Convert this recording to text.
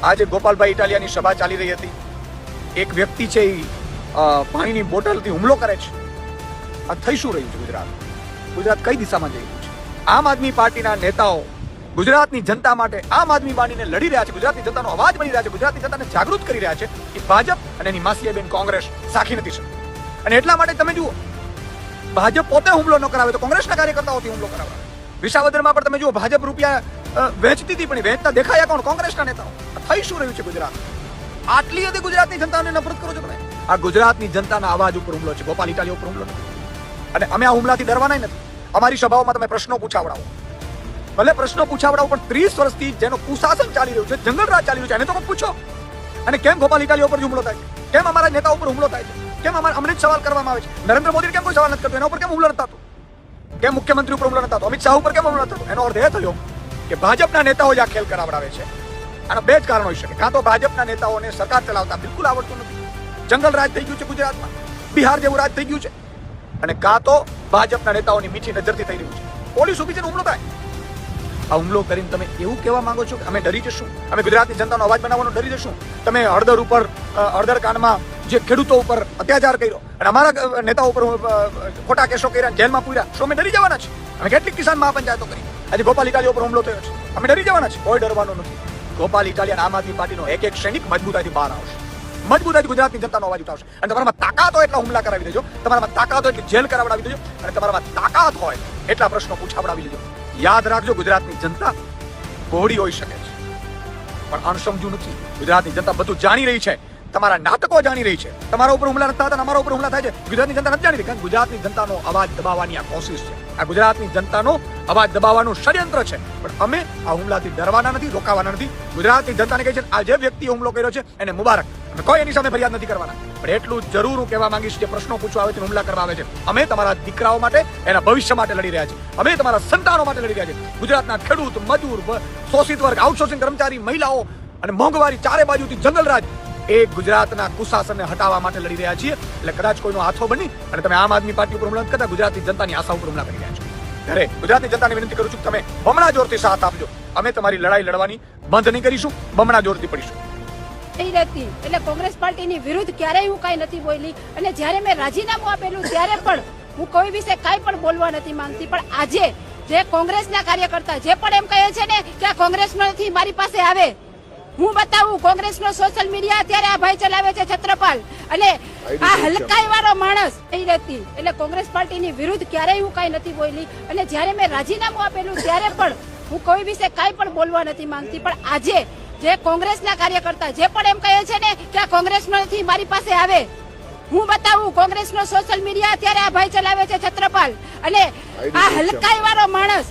આજે ગોપાલભાઈ ઇટાલિયાની સભા ચાલી રહી હતી. એક વ્યક્તિ છે એ પાણીની બોટલથી હુમલો કરે છે. આ થઈ શું રહ્યું છે ગુજરાત કઈ દિશામાં જઈ રહ્યું છે? આમ આદમી પાર્ટીના નેતાઓ ગુજરાતની જનતા માટે આમ આદમી પાર્ટીને લડી રહ્યા છે, ગુજરાતની જનતાનો અવાજ બની રહ્યા છે, ગુજરાતની જનતાને જાગૃત કરી રહ્યા છે. એ ભાજપ અને એની માસીયાબેન કોંગ્રેસ સાખી નથી શકતી. અને એટલા માટે તમે જુઓ, ભાજપ પોતે હુમલો ન કરાવે તો કોંગ્રેસના કાર્યકર્તાઓથી હુમલો કરાવે. વિસાવદરમાં પણ તમે જુઓ, ભાજપ રૂપિયા વેચતી હતી પણ વેચતા દેખાયા કોણ? કોંગ્રેસના નેતાઓ. થઈ શું રહ્યું છે ગુજરાત? આટલી હદે ગુજરાતની જનતાને નફરત કરો છો તમે. આ ગુજરાતની જનતાના અવાજ ઉપર હુમલો છે, ગોપાલ ઇટાલિયા ઉપર હુમલો નથી. અને અમે આ હુમલાથી ડરવાના નથી. અમારી સભાઓમાં તમે પ્રશ્નો પૂછાવડાવો, ભલે પ્રશ્નો પૂછાવડાવો, પણ 30 વર્ષથી જેનો કુશાસન ચાલી રહ્યું છે, જંગલરાજ ચાલી રહ્યું છે, એને તો પૂછો. અને કેમ ગોપાલ ઇટાલિયા ઉપર હુમલો થાય છે? કેમ અમારા નેતા ઉપર હુમલો થાય છે? કેમ અમને જ સવાલ કરવામાં આવે છે? નરેન્દ્ર મોદી કેમ કોઈ સવાલ નથી કરતો? એના ઉપર કેમ હુમલો નથી થતો? કેમ મુખ્યમંત્રી ઉપર હુમલો નથી થતો? અમિત શાહ ઉપર કેમ હુમલો નથી થતો? એનો અર્થ એ થયો કે ભાજપના નેતાઓ જ આ ખેલ કરાવડાવે છે. આના બે જ કારણ હોઈ શકે. કાં તો ભાજપના નેતાઓને સરકાર ચલાવતા બિલકુલ આવડતું નથી, જંગલ રાજ થઈ ગયું છે ગુજરાતમાં, બિહાર જેવું રાજ થઈ ગયું છે. અને કાં તો ભાજપના નેતાઓની મીઠી નજરથી થઈ રહ્યું છે. પોલીસ ઉભી છે ને હુમલો થાય. આ હુમલો કરીને તમે એવું કહેવા માંગો છો કે અમે ડરી જશું, અમે ગુજરાતની જનતાનો અવાજ બનાવવાનો ડરી જશું? તમે હળદર કાંડમાં જે ખેડૂતો ઉપર અત્યાચાર કર્યો અને અમારા નેતાઓ ઉપર ખોટા કેસો કર્યા, જેલમાં પૂર્યા, શું અમે ડરી જવાના છે? અમે કેટલીક કિસાન મહાપંચાયતો કરી, આજે ગોપાલ ઇટાલિયા ઉપર હુમલો થયો છે, અમે ડરી જવાના છે? કોઈ ડરવાનું નથી. ગોપાલ ઇટાલિયા આમ આદમી પાર્ટીનો એક એક સૈનિક મજબૂતાઈથી બહાર આવશે, મજબૂતાઈથી ગુજરાતની જનતાનો અવાજ ઉઠાવશે. અને તમારામાં તાકાત હોય એટલા હુમલા કરાવી દેજો, તમારામાં તાકાત હોય એટલી જેલ કરાવડાવી દેજો, અને તમારામાં તાકાત હોય એટલા પ્રશ્નો પૂછાવડાવી દેજો. યાદ રાખજો, ગુજરાતની જનતા ઘોડી હોઈ શકે છે પણ અણસમજુ નથી. ગુજરાતની જનતા બધું જાણી રહી છે, તમારા નાટકો જાણી રહી છે. તમારા ઉપર હુમલા નથી થતા, અમારા ઉપર હુમલા થાય છે. ગુજરાતની જનતા નથી જાણી રહી, કારણ ગુજરાતની જનતાનો અવાજ દબાવવાની આ કોશિશ છે. આ ગુજરાતની જનતાનો અવાજ દબાવવાનું ષડયંત્ર છે. પણ અમે આ હુમલાથી ડરવાના નથી, રોકાવાના નથી. ગુજરાતની જનતાને કહે છે આ જે વ્યક્તિએ હુમલો કર્યો છે એને મુબારક, અમે કોઈ એની સામે ફરિયાદ નથી કરવાના. પણ એટલું જરૂર હું કહેવા માંગીશ, જે પ્રશ્નો પૂછવા આવે છે, હુમલા કરવા આવે છે, અમે તમારા દીકરાઓ માટે, એના ભવિષ્ય માટે લડી રહ્યા છીએ. અમે તમારા સંતાનો માટે લડી રહ્યા છીએ. ગુજરાતના ખેડૂત, મજૂર, શોષિત વર્ગ, આઉટસોર્સિંગ કર્મચારી, મહિલાઓ અને મોંઘવારી, ચારે બાજુથી જંગલરાજ, એ ગુજરાતના કુશાસનને હટાવવા માટે લડી રહ્યા છીએ. એટલે કદાચ કોઈનો હાથો બની અને તમે આમ આદમી પાર્ટી ઉપર હુમલા નથી કરતા, ગુજરાતની જનતાની આશા ઉપર હુમલા કરી રહ્યા છો. ત્યારે ગુજરાતની જનતાને વિનંતી કરું છું, તમે બમણા જોરથી સાથ આપજો. અમે તમારી લડાઈ લડવાની બંધ નહીં કરીશું, બમણા જોરથી પડીશું. એટલે કોંગ્રેસ પાર્ટીની વિરુદ્ધ ક્યારેય હું કાંઈ નથી બોલી. અને જ્યારે મેં રાજીનામું આપેલું ત્યારે પણ હું કોઈ વિશે કાંઈ પણ બોલવા નથી માંગતી. પણ આજે જે કોંગ્રેસના કાર્યકર્તા જે પણ એમ કહે છે ને કે આ કોંગ્રેસમાંથી મારી પાસે આવે, હું બતાવું કોંગ્રેસનો સોશિયલ મીડિયા અત્યારે આ ભાઈ ચલાવે છે, છત્રપાલ, અને આ હલકાઈ વાળો માણસ એટલે કોંગ્રેસ પાર્ટીની વિરુદ્ધ ક્યારેય હું કાંઈ નથી બોલી. અને જ્યારે મેં રાજીનામું આપેલું ત્યારે પણ હું કોઈ વિશે કાંઈ પણ બોલવા નથી માંગતી. પણ આજે જે કોંગ્રેસના કાર્યકર્તા જે પણ એમ કહે છે ને કે આ કોંગ્રેસમાંથી મારી પાસે આવે, હું બતાવું કોંગ્રેસનો સોશિયલ મીડિયા અત્યારે આ ભાઈ ચલાવે છે, છત્રપાલ, અને આ હલકાઈ વાળો માણસ